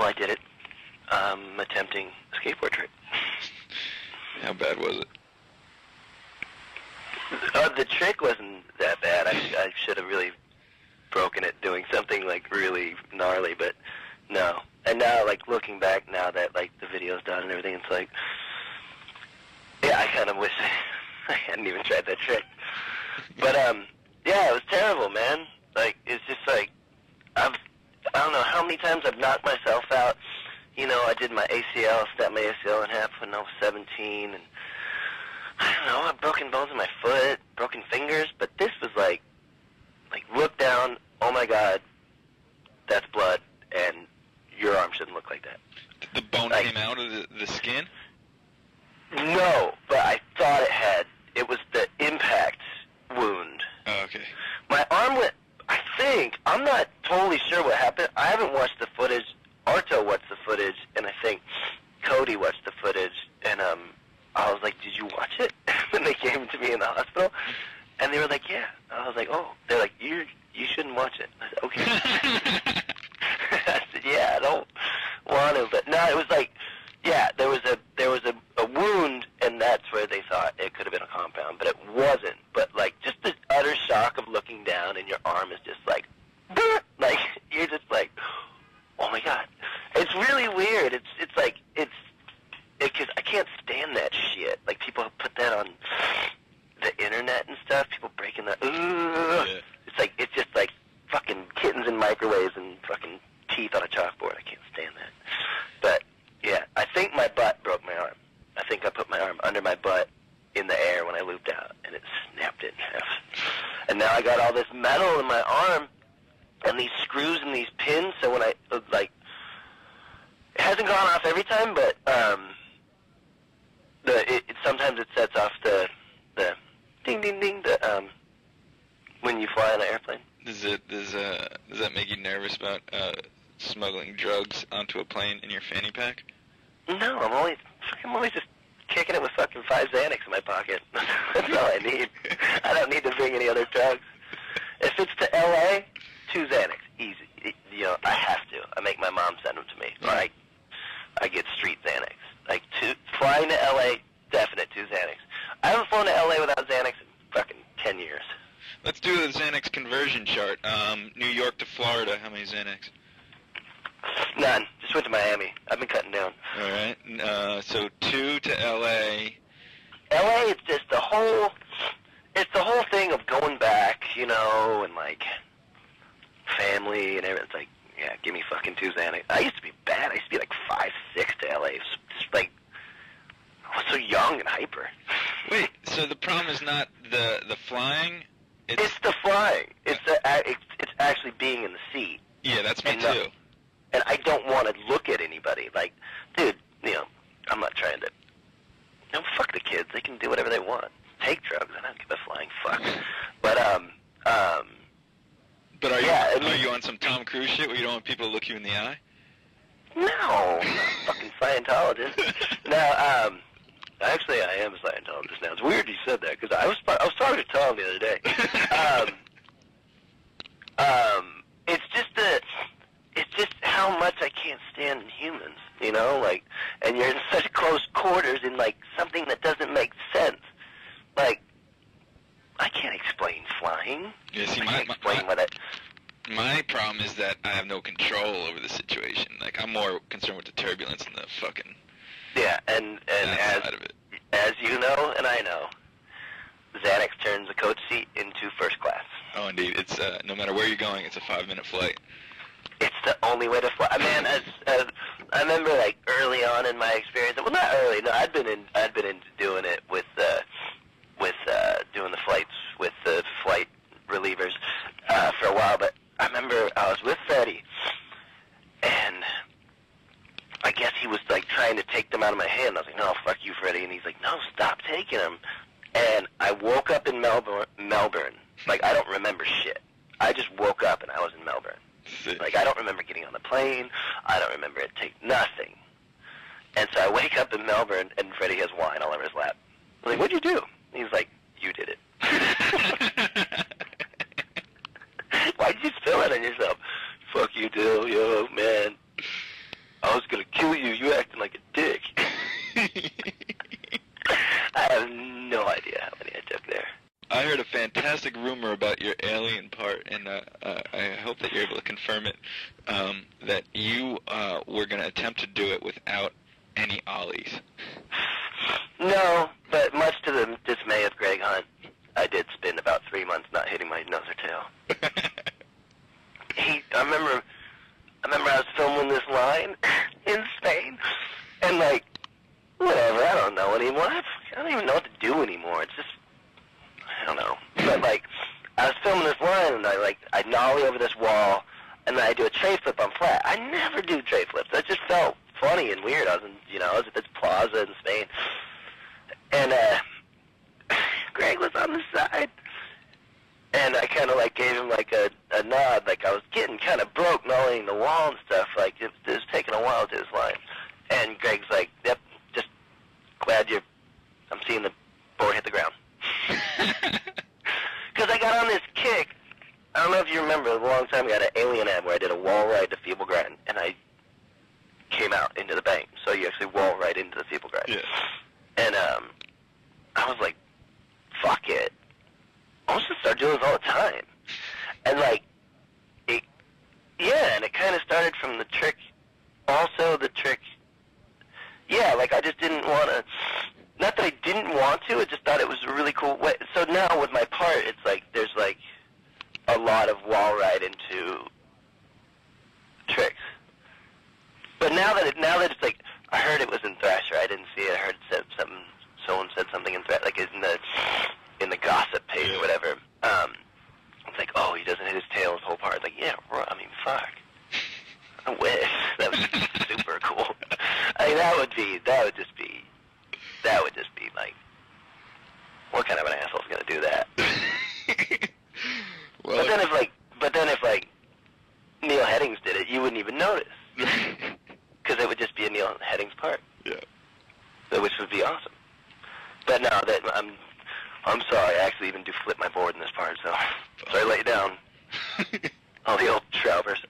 Well, I did it. Attempting a skateboard trick. How bad was it? The trick wasn't that bad. I should have really broken it doing something like really gnarly, but no. And now, like, looking back now that like the video's done and everything, it's like, yeah, I kind of wish I hadn't even tried that trick. But yeah, it was terrible, man. Like, it's just like I don't know how many times I've knocked myself out. You know, I did my ACL, snapped my ACL in half when I was 17, and I don't know, I've broken bones in my foot, broken fingers, but this was like look down, oh my God, that's blood, and your arm shouldn't look like that. The bone came out of the skin? No, but I thought it had. It was the impact wound. Oh, okay. My arm went, I think, I'm not totally sure what happened. I haven't watched the footage. Arto watched the footage, and I think Cody watched the footage, and I was like, did you watch it? When they came to me in the hospital, and they were like, yeah. I was like, oh. They're like, you shouldn't watch it. I said, okay. I said, yeah, I don't want to, but no, it was like, yeah, there was a wound, and that's where they thought it could have been a compound, but it wasn't. But like, just the utter shock of looking down, and your arm is just like, like you're just like, oh my God. It's really weird. It's like, because I can't stand that shit. Like, people put that on the internet and stuff. People breaking the, Yeah. It's just like fucking kittens in microwaves and fucking teeth on a chalkboard. I can't stand that. But yeah, I think my butt broke my arm. I think I put my arm under my butt in the air when I looped out, and it snapped it in half. And now I got all this metal in my arm, and these screws and these pins, so when I, like, it hasn't gone off every time, but sometimes it sets off the ding ding ding, when you fly on an airplane. Does that make you nervous about smuggling drugs onto a plane in your fanny pack? No, I'm always just kicking it with fucking 5 Xanax in my pocket. That's all I need. I don't need to bring any other drugs. If it's to L.A., 2 Xanax, easy. You know, I have to. I make my mom send them to me, or I get street Xanax. Like, flying to L.A., definite 2 Xanax. I haven't flown to L.A. without Xanax in fucking 10 years. Let's do the Xanax conversion chart. New York to Florida, how many Xanax? None. Just went to Miami. I've been cutting down. All right. So 2 to L.A. L.A. is just the whole thing of going back, you know, and like family and everything. It's like, yeah, give me fucking 2 Xanax. I used to be bad. I used to be like 5, 6 to L.A. Just like, I was so young and hyper. Wait, so the problem is not the flying? It's the flying. It's actually being in the seat. Yeah, that's me too. And I don't want to look at anybody. Like, dude, you know, I'm not trying to. No, fuck the kids. They can do whatever they want. Take drugs. I don't give a flying fuck. But But are yeah, you on some Tom Cruise shit where you don't want people to look you in the eye? No, I'm not a fucking Scientologist. No, actually, I am a Scientologist now. It's weird you said that because I was talking to Tom the other day. It's just how much I can't stand humans, you know, like, and you're in such close quarters in like something that doesn't make sense. Like, I can't explain flying. Yeah, see, I can't explain what it. My problem is that I have no control over the situation. Like, I'm more concerned with the turbulence and the fucking. Yeah, and as you know, and I know, Xanax turns a coach seat into first class. Oh, indeed. It's no matter where you're going, it's a 5-minute flight. It's the only way to fly. Man, as I remember, like early on in my experience. Well, not early. No, I'd been into doing it with doing the flights with the flight relievers for a while. But I remember I was with Freddie, and I guess he was like trying to take them out of my hand. I was like, "No, fuck you, Freddie," and he's like, "No, stop taking them." And I woke up in Melbourne. Like, I don't remember shit. I just woke up and I was in Melbourne. Like, I don't remember getting on the plane. I don't remember it take nothing. And so I wake up in Melbourne, and Freddie has wine all over his lap. I'm like, what'd you do? And he's like, you did it. Why'd you spill it on yourself? Fuck you, Dill. Yo, man. you were going to attempt to do it without any ollies. No, but much to the dismay of Greg Hunt, I did spend about 3 months not hitting my nose or tail. I remember I was filming this line in Spain, and like, whatever, I don't know anymore. I don't even know what to do anymore. It's just, I don't know. But like, I was filming this line, and I nollie over this wall, and then I do a tray flip on flat. I never do tray flips. That just felt funny and weird. I was at this plaza in Spain, and Greg was on the side, and I kind of like gave him like a nod, like I was getting kind of broke nollieing the wall and stuff. Like it was taking a while to his line, and Greg's like, "Yep, just glad I'm seeing the board hit the ground." Because I got on this kick. I don't know if you remember, a long time ago, I had an Alien ad where I did a wall ride to Feeble Grind, and I came out into the bank. So you actually wall right into the Feeble Grind. Yeah. And I was like, fuck it. I was just start doing this all the time. And like, and it kind of started from the trick. Also, the trick, like I just didn't want to, not that I didn't want to, I just thought it was a really cool way. So now with my part, it's like, there's like a lot of wall ride into tricks. But now that it's like, I heard it was in Thrasher, I didn't see it, I heard it said something, someone said something in Thrasher, like in the gossip page or whatever. It's like, oh, he doesn't hit his tail his whole part. It's like, yeah, I mean, fuck. I wish. That would be super cool. I mean, that would just be like, what kind of an asshole's gonna do that? Well, but then if Neil Headings did it, you wouldn't even notice. Because it would just be a Neil Headings part. Yeah. Which would be awesome. But now that I'm sorry, I actually even do flip my board in this part, so I lay down. All the old Shroubers.